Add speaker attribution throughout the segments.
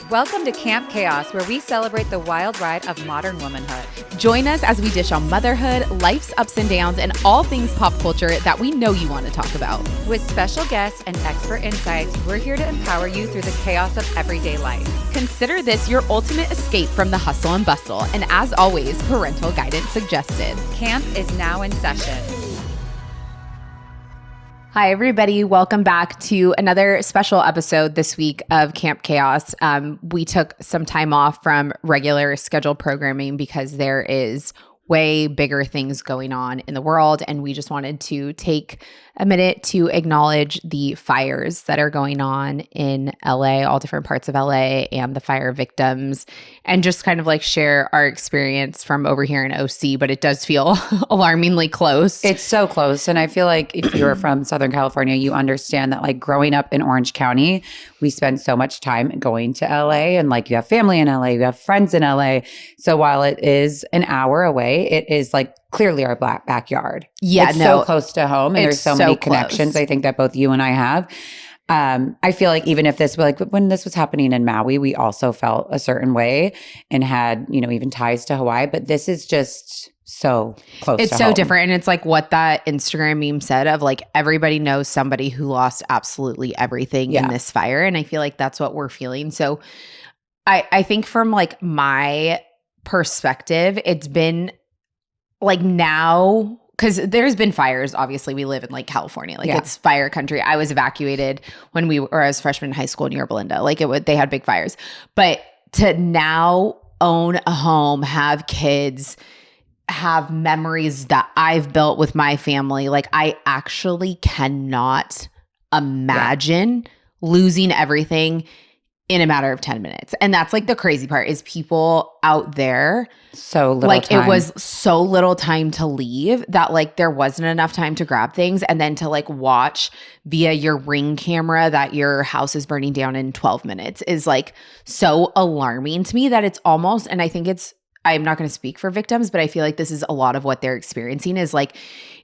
Speaker 1: Welcome to Camp Chaos, where we celebrate the wild ride of modern womanhood.
Speaker 2: Join us as we dish on motherhood, life's ups and downs, and all things pop culture that we know you want to talk about.
Speaker 1: With special guests and expert insights, we're here to empower you through the chaos of everyday life.
Speaker 2: Consider this your ultimate escape from the hustle and bustle. And as always, parental guidance suggested.
Speaker 1: Camp is now in session.
Speaker 2: Hi, everybody. Welcome back to another special episode this week of Camp Chaos. We took some time off from regular scheduled programming because there is way bigger things going on in the world. And we just wanted to take a minute to acknowledge the fires that are going on in LA, all different parts of LA, and the fire victims, and just kind of like share our experience from over here in OC. But it does feel alarmingly close.
Speaker 3: It's so close. And I feel like if you're from Southern California, you understand that like growing up in Orange County, we spend so much time going to LA, and like you have family in LA, you have friends in LA. So while it is an hour away, it is like clearly our backyard.
Speaker 2: Yeah,
Speaker 3: it's so close to home, and there's so many connections I think that both you and I have. I feel like even if this, like when this was happening in Maui, we also felt a certain way and had, you know, even ties to Hawaii, but this is just so close
Speaker 2: it's
Speaker 3: to
Speaker 2: so
Speaker 3: home.
Speaker 2: different. And it's like what that Instagram meme said of like everybody knows somebody who lost absolutely everything in this fire. And I feel like that's what we're feeling. So I think from like my perspective, it's been like now, because there's been fires. Obviously, we live in like California, like it's fire country. I was evacuated when I was freshman in high school near Belinda. Like they had big fires. But to now own a home, have kids, have memories that I've built with my family, like I actually cannot imagine losing everything in a matter of 10 minutes. And that's like the crazy part is people out there.
Speaker 3: So little
Speaker 2: like
Speaker 3: time.
Speaker 2: It was so little time to leave that like there wasn't enough time to grab things. And then to like watch via your Ring camera that your house is burning down in 12 minutes is like so alarming to me that it's almost, and I think I'm not going to speak for victims, but I feel like this is a lot of what they're experiencing is like,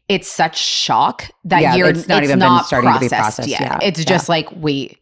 Speaker 2: it's such shock that it's not even been starting to be processed yet. Yeah. It's just like, wait,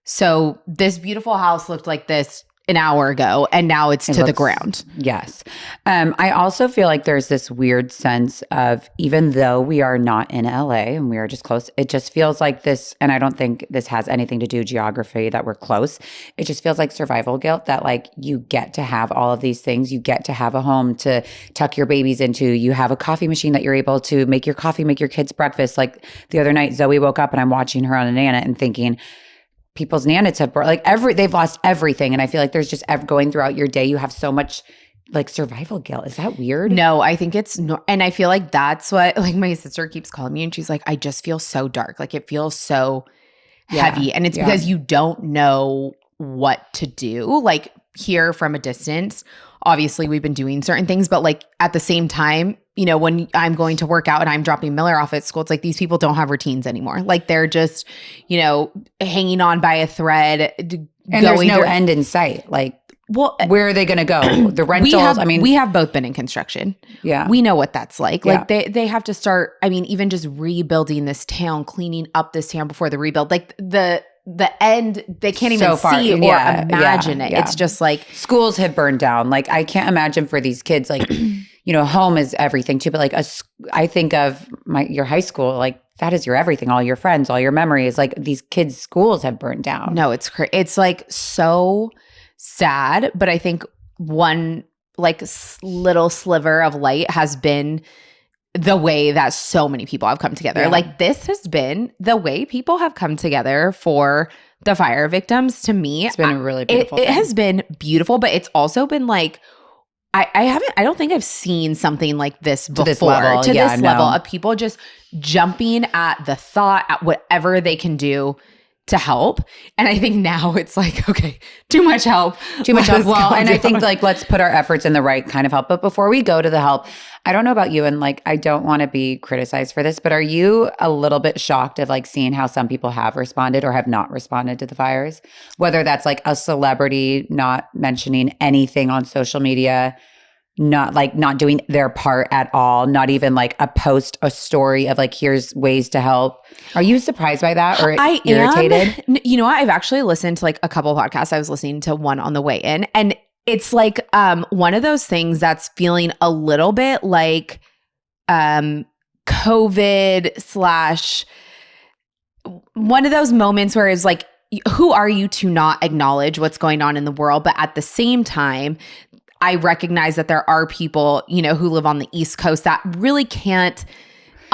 Speaker 2: so this beautiful house looked like this an hour ago, and now it looks, the ground.
Speaker 3: Yes. I also feel like there's this weird sense of, even though we are not in LA and we are just close, it just feels like this, and I don't think this has anything to do geography that we're close. It just feels like survival guilt that like you get to have all of these things. You get to have a home to tuck your babies into. You have a coffee machine that you're able to make your coffee, make your kids breakfast. Like the other night, Zoe woke up and I'm watching her on a Nana and thinking, people's nanas have they've lost everything. And I feel like there's just going throughout your day, you have so much like survival guilt. Is that weird?
Speaker 2: No, I think it's no. And I feel like that's what like my sister keeps calling me and she's like, I just feel so dark. Like it feels so heavy. And it's because you don't know what to do. Like here from a distance, obviously we've been doing certain things, but like at the same time, you know, when I'm going to work out and I'm dropping Miller off at school, it's like these people don't have routines anymore. Like they're just, you know, hanging on by a thread.
Speaker 3: And there's no end in sight. Like, well, where are they going to go? The rentals,
Speaker 2: we have both been in construction.
Speaker 3: Yeah.
Speaker 2: We know what that's like. Yeah. Like they have to start, I mean, even just rebuilding this town, cleaning up this town before the rebuild. Like the end, they can't even see or imagine it. Yeah. It's just like
Speaker 3: schools have burned down. Like I can't imagine for these kids, like, you know, home is everything too. But like I think of your high school, like that is your everything, all your friends, all your memories. Like these kids' schools have burned down.
Speaker 2: No, it's it's like so sad. But I think one like little sliver of light has been the way that so many people have come together. Yeah. Like this has been the way people have come together for the fire victims. To me,
Speaker 3: it's been a really beautiful thing.
Speaker 2: It has been beautiful, but it's also been like, I don't think I've seen something like this before. To this level of people just jumping at the thought, at whatever they can do to help. And I think now it's like, okay, too much help.
Speaker 3: Well, and I think like, let's put our efforts in the right kind of help. But before we go to the help, I don't know about you, and like, I don't want to be criticized for this, but are you a little bit shocked of like seeing how some people have responded or have not responded to the fires? Whether that's like a celebrity not mentioning anything on social media, not doing their part at all, not even like a story of like, here's ways to help. Are you surprised by that or irritated?
Speaker 2: You know what? I've actually listened to like a couple of podcasts. I was listening to one on the way in, and it's like one of those things that's feeling a little bit like COVID / one of those moments where it's like, who are you to not acknowledge what's going on in the world? But at the same time, I recognize that there are people, you know, who live on the East Coast that really can't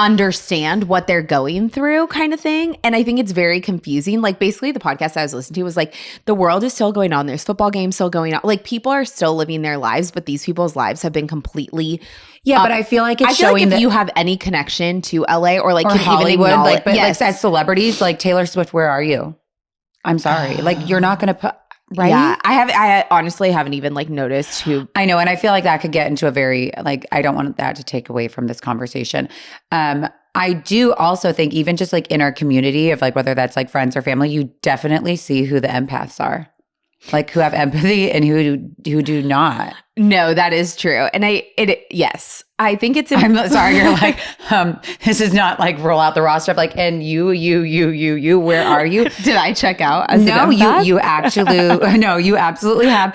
Speaker 2: understand what they're going through, kind of thing. And I think it's very confusing. Like, basically the podcast I was listening to was like, the world is still going on. There's football games still going on. Like, people are still living their lives, but these people's lives have been completely
Speaker 3: but I feel like it's
Speaker 2: showing
Speaker 3: like
Speaker 2: if you have any connection to LA or like
Speaker 3: or
Speaker 2: can
Speaker 3: Hollywood,
Speaker 2: even
Speaker 3: like, but
Speaker 2: yes.
Speaker 3: like as celebrities, like Taylor Swift, where are you? I'm sorry. Like, you're not going to put, right?
Speaker 2: Yeah, I honestly haven't even like noticed who.
Speaker 3: I know. And I feel like that could get into a very, like, I don't want that to take away from this conversation. I do also think even just like in our community of like, whether that's like friends or family, you definitely see who the empaths are. Like, who have empathy and who do not.
Speaker 2: No, that is true. And yes, I think it's.
Speaker 3: I'm sorry. You're like, this is not like roll out the roster of like, and you, where are you?
Speaker 2: Did I check out? As
Speaker 3: no, you actually, no, you absolutely have,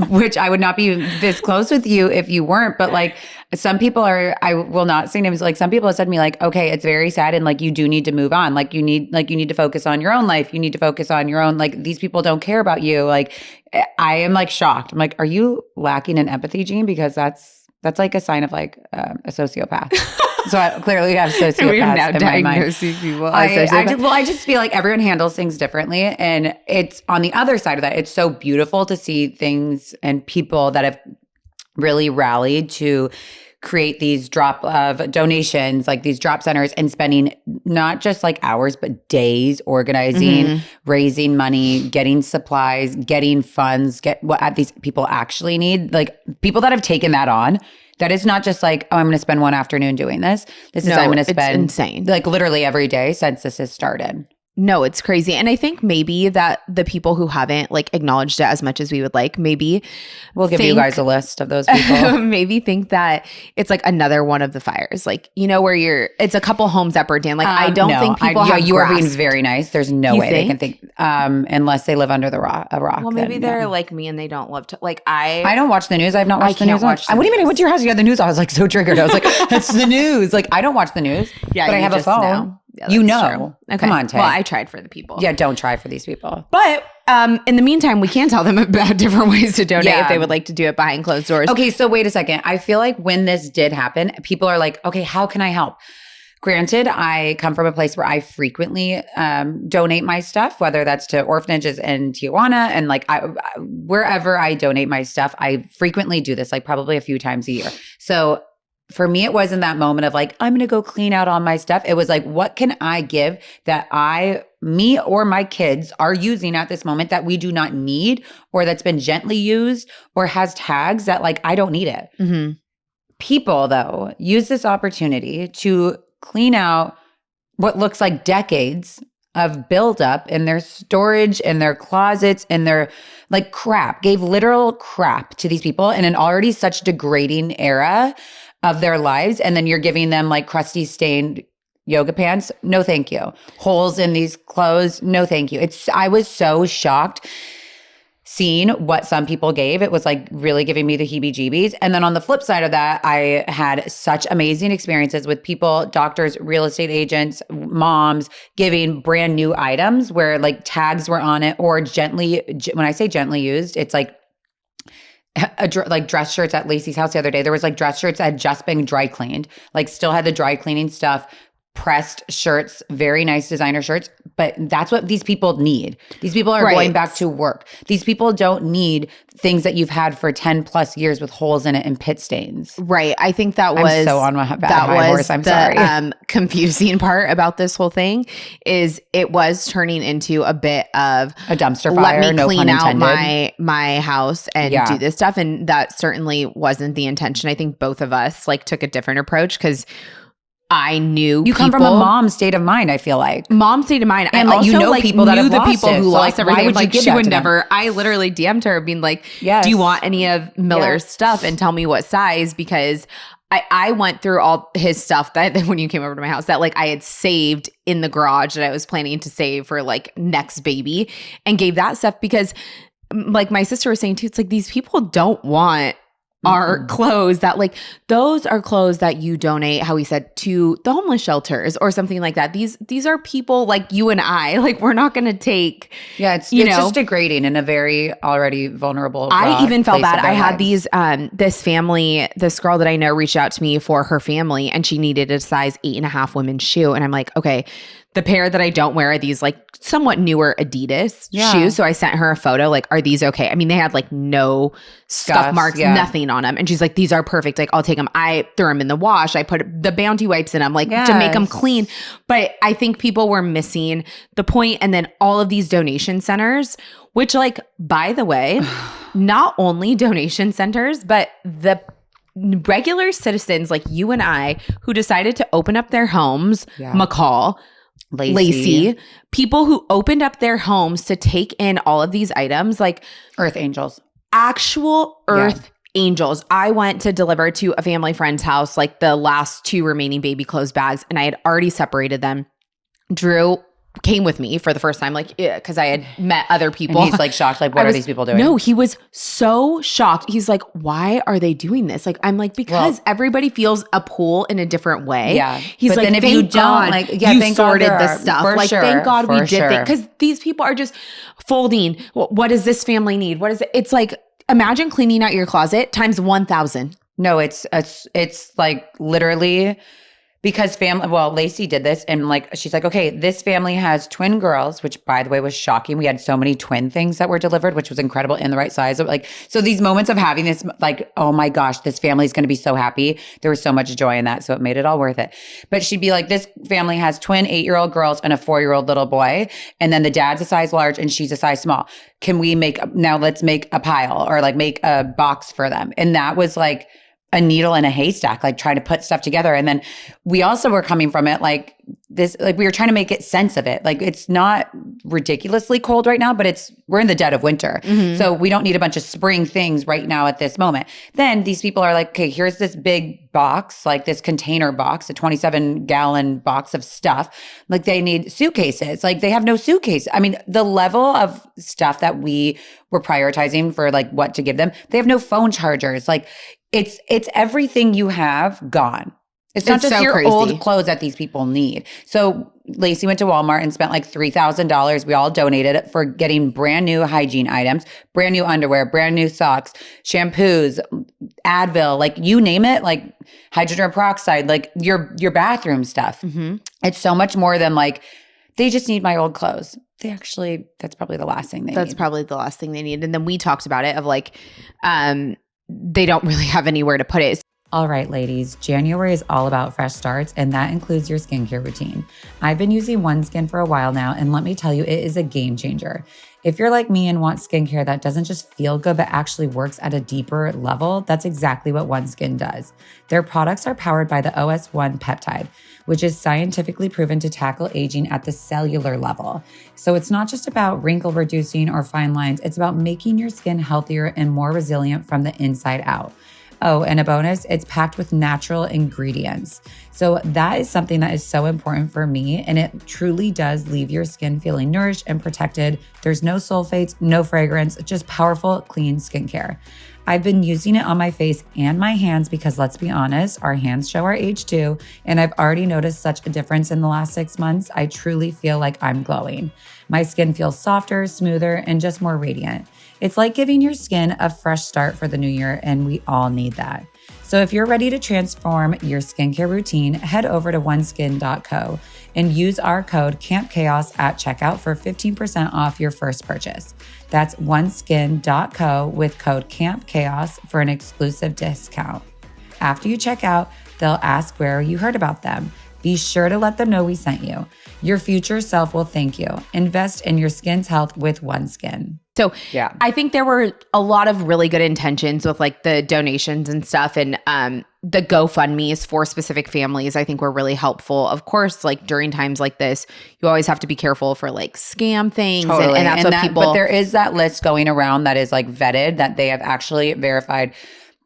Speaker 3: which I would not be this close with you if you weren't. But like, some people are, I will not say names. Like, some people have said to me like, okay, it's very sad. And like, you do need to move on. Like, you need to focus on your own life. You need to focus on your own, like, these people don't care about you. Like, I am like shocked. I'm like, are you lacking an empathy gene? Because that's like a sign of like a sociopath. So I clearly have sociopaths
Speaker 2: we are now
Speaker 3: in my mind.
Speaker 2: diagnosing people.
Speaker 3: I just feel like everyone handles things differently. And it's on the other side of that, it's so beautiful to see things and people that have really rallied to create these drop of donations, like these drop centers, and spending not just like hours, but days organizing, raising money, getting supplies, getting funds, get what these people actually need. Like, people that have taken that on, that is not just like, oh, I'm going to spend one afternoon doing this. I'm going to spend
Speaker 2: insane.
Speaker 3: Like literally every day since this has started.
Speaker 2: No, it's crazy. And I think maybe that the people who haven't like acknowledged it as much as we would like, maybe
Speaker 3: we'll give you guys a list of those people.
Speaker 2: Maybe think that it's like another one of the fires, like, you know, where it's a couple homes that burnt down. Like, I don't think people have
Speaker 3: you
Speaker 2: grasped.
Speaker 3: are being very nice. There's no way they can think, unless they live under a rock.
Speaker 2: Well, maybe they're like me and they don't love to, like, I
Speaker 3: don't watch the news. I've not watched the news. What do you mean? I went to your house, you had the news. I was like so triggered. I was like, that's the news. Like, I don't watch the news, but I have a phone.
Speaker 2: Know. Yeah,
Speaker 3: you know.
Speaker 2: True. Okay.
Speaker 3: Come on, Tay.
Speaker 2: Well, I tried for the people.
Speaker 3: Yeah, don't try for these people.
Speaker 2: But in the meantime, we can tell them about different ways to donate if they would like to do it behind closed doors.
Speaker 3: Okay, so wait a second. I feel like when this did happen, people are like, okay, how can I help? Granted, I come from a place where I frequently donate my stuff, whether that's to orphanages in Tijuana and like wherever I donate my stuff, I frequently do this, like probably a few times a year. So for me, it wasn't that moment of like, I'm going to go clean out all my stuff. It was like, what can I give that me or my kids are using at this moment that we do not need, or that's been gently used, or has tags that like, I don't need it.
Speaker 2: Mm-hmm.
Speaker 3: People, though, use this opportunity to clean out what looks like decades of buildup in their storage, in their closets, in their like crap, gave literal crap to these people in an already such degrading era of their lives. And then you're giving them like crusty stained yoga pants. No, thank you. Holes in these clothes. No, thank you. I was so shocked seeing what some people gave. It was like really giving me the heebie-jeebies. And then on the flip side of that, I had such amazing experiences with people, doctors, real estate agents, moms, giving brand new items where like tags were on it, or when I say gently used, it's like like dress shirts at Lacey's house the other day. There was like dress shirts that had just been dry cleaned, like still had the dry cleaning stuff, pressed shirts, very nice designer shirts. But that's what these people need. These people are going back to work. These people don't need things that you've had for 10 plus years with holes in it and pit stains.
Speaker 2: Right. I think that was
Speaker 3: I'm so on my high horse. I'm sorry.
Speaker 2: Confusing part about this whole thing is it was turning into a bit of
Speaker 3: a dumpster fire.
Speaker 2: Let me
Speaker 3: no
Speaker 2: clean
Speaker 3: pun
Speaker 2: out
Speaker 3: intended.
Speaker 2: my house and do this stuff. And that certainly wasn't the intention. I think both of us like took a different approach because I knew
Speaker 3: you come from a mom state of mind. I feel like
Speaker 2: mom state of mind.
Speaker 3: And
Speaker 2: I also
Speaker 3: people that
Speaker 2: knew
Speaker 3: have
Speaker 2: the people
Speaker 3: it.
Speaker 2: who lost everything.
Speaker 3: Why would you give
Speaker 2: she
Speaker 3: that
Speaker 2: would
Speaker 3: to
Speaker 2: never.
Speaker 3: them?
Speaker 2: I literally DM'd her being like,
Speaker 3: yes.
Speaker 2: "Do you want any of Miller's stuff and tell me what size?" Because I went through all his stuff that when you came over to my house that like I had saved in the garage that I was planning to save for like next baby, and gave that stuff because like my sister was saying too, it's like these people don't want our clothes that like those are clothes that you donate, how we said, to the homeless shelters or something like that. These are people like you and I, like we're not going to take.
Speaker 3: Yeah, it's just degrading in a very already vulnerable.
Speaker 2: I even felt bad. I had
Speaker 3: lives.
Speaker 2: this family, this girl that I know reached out to me for her family and she needed a size 8.5 women's shoe. And I'm like, okay, the pair that I don't wear are these like somewhat newer Adidas shoes. So I sent her a photo, like, are these okay? I mean, they had like no scuff marks, nothing on them. And she's like, these are perfect. Like, I'll take them. I threw them in the wash. I put the Bounty wipes in them, like to make them clean. But I think people were missing the point. And then all of these donation centers, which like, by the way, not only donation centers, but the regular citizens like you and I who decided to open up their homes, McCall, Lacey, people who opened up their homes to take in all of these items, like
Speaker 3: Earth Angels,
Speaker 2: actual Earth Angels. I went to deliver to a family friend's house, like the last 2 remaining baby clothes bags, and I had already separated them. Drew came with me for the first time, like, because I had met other people.
Speaker 3: And he's like shocked, like, what are these people doing?
Speaker 2: No, he was so shocked. He's like, why are they doing this? Like, I'm like, because everybody feels a pull in a different way.
Speaker 3: Yeah.
Speaker 2: He's
Speaker 3: but
Speaker 2: like,
Speaker 3: then if you don't, like,
Speaker 2: you sorted this stuff. Like, thank God we did
Speaker 3: it.
Speaker 2: Because these people are just folding. What does this family need? What is it? It's like, imagine cleaning out your closet times 1,000.
Speaker 3: No, it's like literally. Because Lacey did this and like, she's like, okay, this family has twin girls, which by the way was shocking. We had so many twin things that were delivered, which was incredible, in the right size. Like, so these moments of having this, like, oh my gosh, this family is going to be so happy. There was so much joy in that. So it made it all worth it. But she'd be like, this family has twin 8-year-old girls and a 4-year-old little boy. And then the dad's a size large and she's a size small. Can we let's make a pile or like make a box for them. And that was like a needle in a haystack, like trying to put stuff together. And then we also were coming from it like this, like we were trying to make sense of it. Like it's not ridiculously cold right now, but we're in the dead of winter. Mm-hmm. So we don't need a bunch of spring things right now at this moment. Then these people are like, okay, here's this big box, like this container box, a 27-gallon box of stuff. Like they need suitcases. Like they have no suitcase. I mean, the level of stuff that we were prioritizing for like what to give them, they have no phone chargers. Like it's everything you have gone. It's not just so your crazy old clothes that these people need. So Lacey went to Walmart and spent like $3,000. We all donated it for getting brand new hygiene items, brand new underwear, brand new socks, shampoos, Advil, like you name it, like hydrogen peroxide, like your bathroom stuff. Mm-hmm. It's so much more than like, they just need my old clothes. That's probably the last thing they need.
Speaker 2: That's probably the last thing they need. And then we talked about it of like, they don't really have anywhere to put it.
Speaker 3: All right, ladies, January is all about fresh starts, and that includes your skincare routine. I've been using OneSkin for a while now, and let me tell you, it is a game changer. If you're like me and want skincare that doesn't just feel good, but actually works at a deeper level, that's exactly what OneSkin does. Their products are powered by the OS1 peptide, which is scientifically proven to tackle aging at the cellular level. So it's not just about wrinkle reducing or fine lines, it's about making your skin healthier and more resilient from the inside out. Oh, and a bonus, it's packed with natural ingredients. So that is something that is so important for me, and it truly does leave your skin feeling nourished and protected. There's no sulfates, no fragrance, just powerful, clean skincare. I've been using it on my face and my hands because let's be honest, our hands show our age too, and I've already noticed such a difference in the last 6 months. I truly feel like I'm glowing. My skin feels softer, smoother, and just more radiant. It's like giving your skin a fresh start for the new year, and we all need that. So if you're ready to transform your skincare routine, head over to oneskin.co and use our code CAMPCHAOS at checkout for 15% off your first purchase. That's oneskin.co with code CAMPCHAOS for an exclusive discount. After you check out, they'll ask where you heard about them. Be sure to let them know we sent you. Your future self will thank you. Invest in your skin's health with OneSkin.
Speaker 2: So I think there were a lot of really good intentions with like the donations and stuff, and the GoFundMes for specific families I think were really helpful. Of course, like during times like this, you always have to be careful for like scam things.
Speaker 3: Totally.
Speaker 2: And that's what people—
Speaker 3: But there is that list going around that is like vetted, that they have actually verified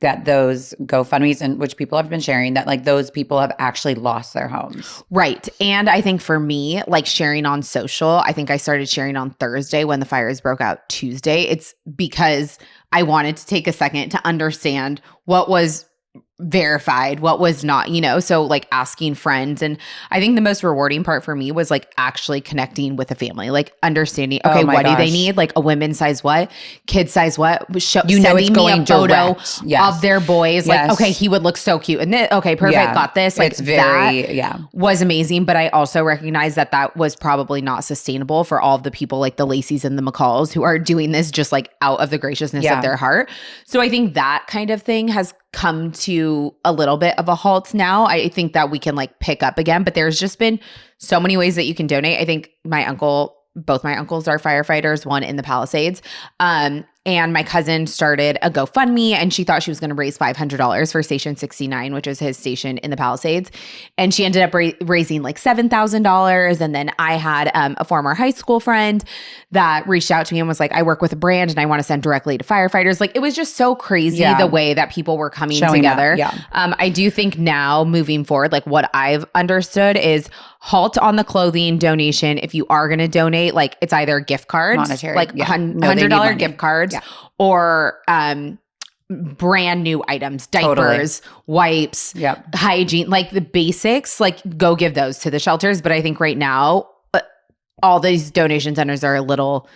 Speaker 3: that those GoFundMes, and which people have been sharing, that like those people have actually lost their homes.
Speaker 2: Right. And I think for me, like sharing on social, I think I started sharing on Thursday when the fires broke out Tuesday. It's because I wanted to take a second to understand what was verified, what was not, you know, so like asking friends. And I think the most rewarding part for me was like actually connecting with a family, like understanding, okay, what do they need? Like a women's size what? Kid size what? Sending me a photo of their boys. Like, okay, he would look so cute. And okay, perfect. Got this. Like
Speaker 3: it's very,
Speaker 2: was amazing. But I also recognize that that was probably not sustainable for all of the people like the Lacey's and the McCalls who are doing this just like out of the graciousness of their heart. So I think that kind of thing has come to a little bit of a halt now. I think that we can like pick up again, but there's just been so many ways that you can donate. I think both my uncles are firefighters, one in the Palisades. And my cousin started a GoFundMe, and she thought she was going to raise $500 for Station 69, which is his station in the Palisades. And she ended up raising like $7,000. And then I had a former high school friend that reached out to me and was like, I work with a brand and I want to send directly to firefighters. Like it was just so crazy the way that people were coming together. I do think now moving forward, like what I've understood is halt on the clothing donation. If you are going to donate, like it's either gift cards,
Speaker 3: monetary,
Speaker 2: like $100 gift cards, or brand new items, diapers, wipes, hygiene, like the basics, like go give those to the shelters. But I think right now, all these donation centers are a little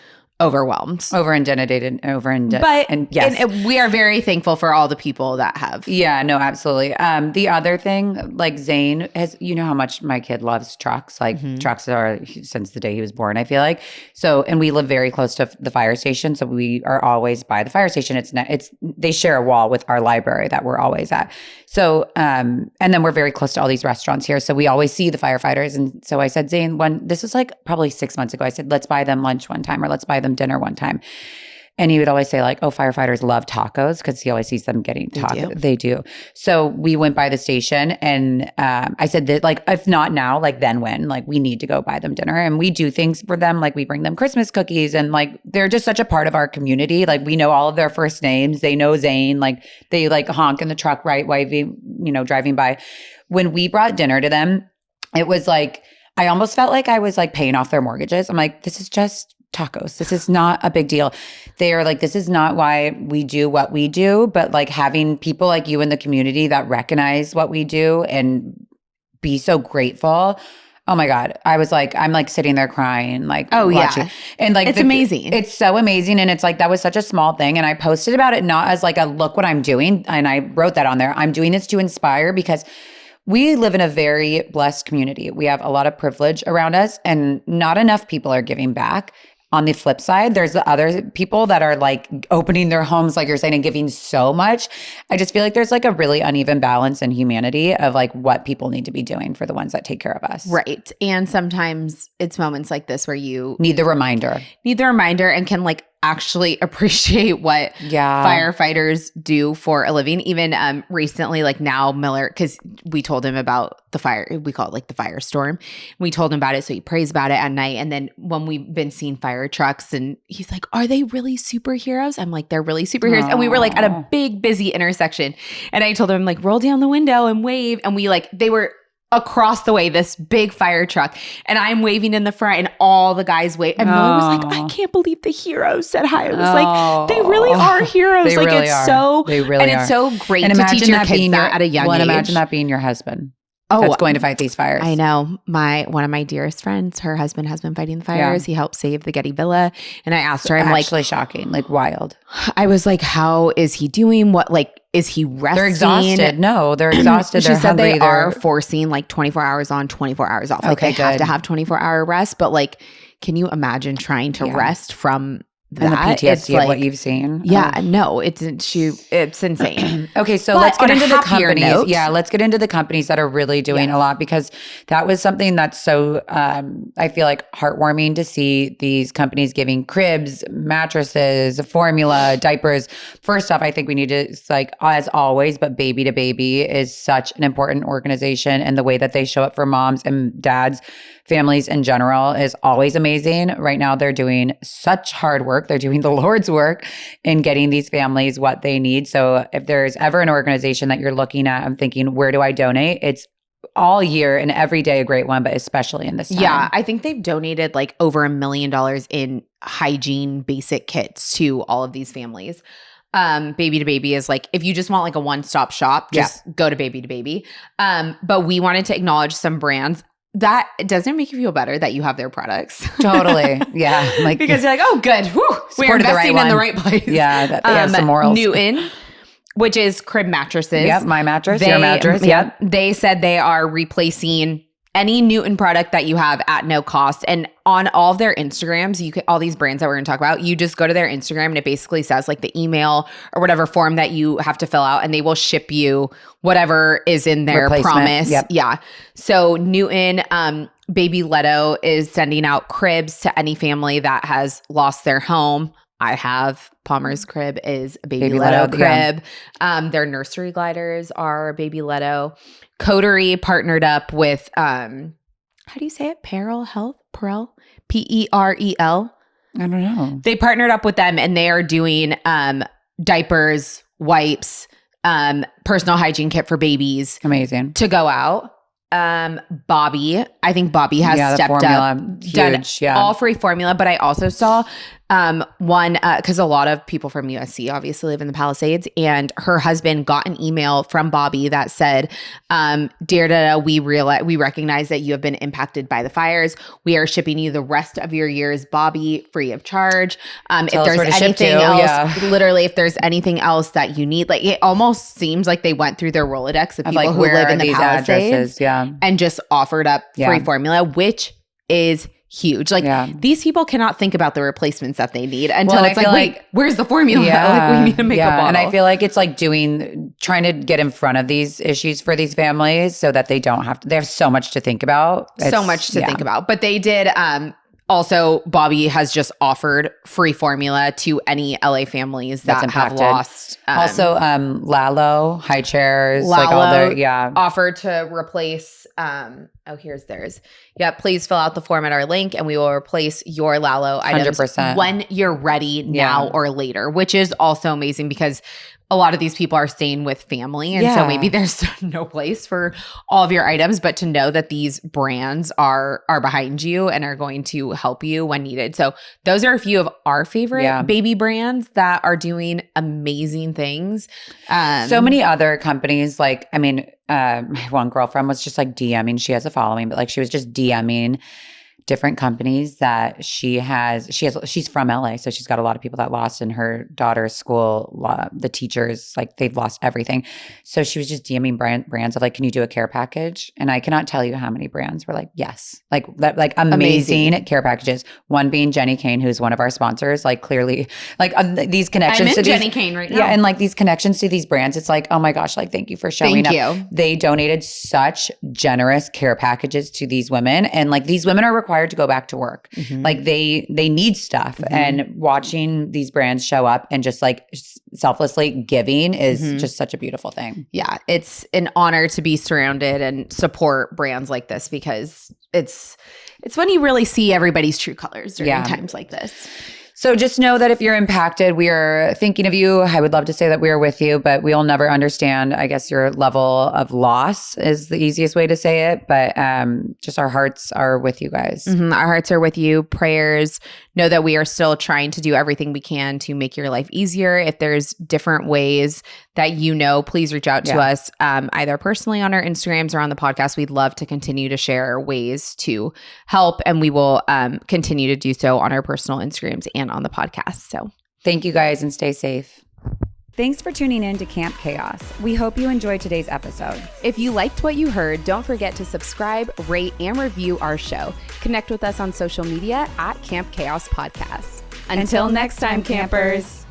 Speaker 2: overwhelmed,
Speaker 3: over-inundated,
Speaker 2: but
Speaker 3: and yes,
Speaker 2: and we are very thankful for all the people that have.
Speaker 3: Yeah, no, absolutely. The other thing, like Zane has, you know how much my kid loves trucks. Like trucks are since the day he was born, I feel like. So, and we live very close to the fire station, so we are always by the fire station. They share a wall with our library that we're always at. So, and then we're very close to all these restaurants here, so we always see the firefighters. And so I said, Zane, this was like probably 6 months ago, I said, let's buy them lunch one time, or let's buy them dinner one time. And he would always say like, oh, firefighters love tacos, because he always sees them getting tacos. They do. So we went by the station, and I said that like, if not now, like then when? Like we need to go buy them dinner. And we do things for them. Like we bring them Christmas cookies, and like they're just such a part of our community. Like we know all of their first names. They know Zane. Like they like honk in the truck, right, waving, driving by. When we brought dinner to them, it was like, I almost felt like I was like paying off their mortgages. I'm like, this is just tacos. This is not a big deal. They are like, this is not why we do what we do, but like having people like you in the community that recognize what we do and be so grateful. Oh my God. I was like, I'm like sitting there crying, like, watching. And like,
Speaker 2: it's amazing.
Speaker 3: It's so amazing. And it's like, that was such a small thing. And I posted about it not as like a look what I'm doing. And I wrote that on there. I'm doing this to inspire, because we live in a very blessed community. We have a lot of privilege around us, and not enough people are giving back. On the flip side, there's the other people that are like opening their homes, like you're saying, and giving so much. I just feel like there's like a really uneven balance in humanity of like what people need to be doing for the ones that take care of us.
Speaker 2: Right. And sometimes it's moments like this where you
Speaker 3: need the reminder
Speaker 2: and can like actually appreciate what firefighters do for a living. Even recently, like now Miller, because we told him about the fire, we call it like the firestorm. We told him about it, so he prays about it at night. And then when we've been seeing fire trucks, and he's like, are they really superheroes? I'm like, they're really superheroes. Aww. And we were like at a big busy intersection, and I told him like, roll down the window and wave. And we like, they were across the way, this big fire truck, and I'm waving in the front, and all the guys wave. And Miller was like, I can't believe the heroes said hi. I was like, they really are heroes.
Speaker 3: They
Speaker 2: like
Speaker 3: really
Speaker 2: it's
Speaker 3: are.
Speaker 2: so,
Speaker 3: they really
Speaker 2: and
Speaker 3: are.
Speaker 2: It's so great to teach your kids that at a young age.
Speaker 3: Imagine that being your husband. That's going to fight these fires.
Speaker 2: I know. One of my dearest friends, her husband has been fighting the fires. He helped save the Getty Villa. And I asked her, I'm like,
Speaker 3: actually shocking, like wild.
Speaker 2: I was like, how is he doing? What, like, is he resting?
Speaker 3: They're exhausted. No, they're exhausted.
Speaker 2: She said they are forcing like 24 hours on, 24 hours off. Like they have to have 24-hour rest. But like, can you imagine trying to rest from
Speaker 3: And the PTSD of what you've seen.
Speaker 2: Yeah, no, it's insane.
Speaker 3: Okay, so
Speaker 2: But
Speaker 3: let's get
Speaker 2: on a
Speaker 3: into the
Speaker 2: happier
Speaker 3: companies.
Speaker 2: note-
Speaker 3: Yeah, let's get into the companies that are really doing a lot, because that was something that's so, I feel like, heartwarming to see these companies giving cribs, mattresses, formula, diapers. First off, I think we need to, it's like, as always, but Baby to Baby is such an important organization, and the way that they show up for moms and dads, families in general, is always amazing. Right now, they're doing such hard work. They're doing the Lord's work in getting these families what they need. So if there's ever an organization that you're looking at and thinking, where do I donate? It's all year and every day a great one, but especially in this time.
Speaker 2: Yeah, I think they've donated like over $1 million in hygiene basic kits to all of these families. Baby to Baby is like, if you just want like a one-stop shop, just go to Baby to Baby. But we wanted to acknowledge some brands. That doesn't make you feel better that you have their products.
Speaker 3: Totally. Yeah. Like,
Speaker 2: because you're like, oh, good. Whew, we're investing in the right place.
Speaker 3: Yeah. That they have some morals.
Speaker 2: Newton, which is crib mattresses.
Speaker 3: Yep. My mattress, your mattress. Yep.
Speaker 2: They said they are replacing any Newton product that you have at no cost. And on all of their Instagrams, you can, all these brands that we're going to talk about, you just go to their Instagram and it basically says like the email or whatever form that you have to fill out, and they will ship you whatever is in their promise.
Speaker 3: Yep.
Speaker 2: Yeah. So Newton, Baby Leto is sending out cribs to any family that has lost their home. I have Palmer's crib is a Baby Leto crib.
Speaker 3: Yeah.
Speaker 2: Their nursery gliders are Baby Leto. Coterie partnered up with, how do you say it? Perel Health? Perel? P-E-R-E-L?
Speaker 3: I don't know.
Speaker 2: They partnered up with them, and they are doing diapers, wipes, personal hygiene kit for babies.
Speaker 3: Amazing.
Speaker 2: To go out. Bobby, I think Bobby has stepped up, done all free formula, but I also saw one, because a lot of people from USC obviously live in the Palisades, and her husband got an email from Bobby that said, "Dear Dada, we recognize that you have been impacted by the fires. We are shipping you the rest of your year's Bobby free of charge. If there's anything else, literally, if there's anything else that you need," like it almost seems like they went through their Rolodex of people
Speaker 3: like,
Speaker 2: who live in the Palisades,
Speaker 3: yeah,
Speaker 2: and just offered up free formula, which is huge. Like these people cannot think about the replacements that they need until it's like, wait, where's the formula?
Speaker 3: Yeah,
Speaker 2: like we need to make a bottle.
Speaker 3: And I feel like it's like trying to get in front of these issues for these families so that they don't have to, they have so much to think about.
Speaker 2: So much to think about. But they did, also, Bobby has just offered free formula to any LA families that have lost.
Speaker 3: Also, Lalo, high chairs,
Speaker 2: Lalo
Speaker 3: like all their,
Speaker 2: offered to replace, here's theirs. Yeah, please fill out the form at our link and we will replace your Lalo items
Speaker 3: 100%.
Speaker 2: when you're ready, now or later, which is also amazing because a lot of these people are staying with family. And so maybe there's no place for all of your items, but to know that these brands are behind you and are going to help you when needed. So those are a few of our favorite baby brands that are doing amazing things.
Speaker 3: So many other companies, like, I mean, my one girlfriend was just like DMing. She has a following, but like she was just DMing different companies that she's from LA. So she's got a lot of people that lost in her daughter's school, the teachers, like they've lost everything. So she was just DMing brands of like, can you do a care package? And I cannot tell you how many brands were like, yes, like amazing care packages. One being Jenny Kane, who's one of our sponsors, like clearly like these connections
Speaker 2: I'm in
Speaker 3: to
Speaker 2: Jenny Kane right now.
Speaker 3: Yeah. And like these connections to these brands, it's like, oh my gosh, like thank you for showing up. They donated such generous care packages to these women. And like these women are required to go back to work. Like they need stuff, and watching these brands show up and just like selflessly giving is just such a beautiful thing.
Speaker 2: Yeah, it's an honor to be surrounded and support brands like this because it's when you really see everybody's true colors during times like this.
Speaker 3: So just know that if you're impacted, we are thinking of you. I would love to say that we are with you, but we'll never understand, I guess, your level of loss is the easiest way to say it. But just our hearts are with you guys.
Speaker 2: Our hearts are with you. Prayers. Know that we are still trying to do everything we can to make your life easier. If there's different ways that please reach out to us either personally on our Instagrams or on the podcast. We'd love to continue to share ways to help, and we will continue to do so on our personal Instagrams and on the podcast. So
Speaker 3: thank you guys and stay safe.
Speaker 4: Thanks for tuning in to Camp Chaos. We hope you enjoyed today's episode.
Speaker 1: If you liked what you heard, don't forget to subscribe, rate, and review our show. Connect with us on social media at Camp Chaos Podcast.
Speaker 4: Until next time, campers.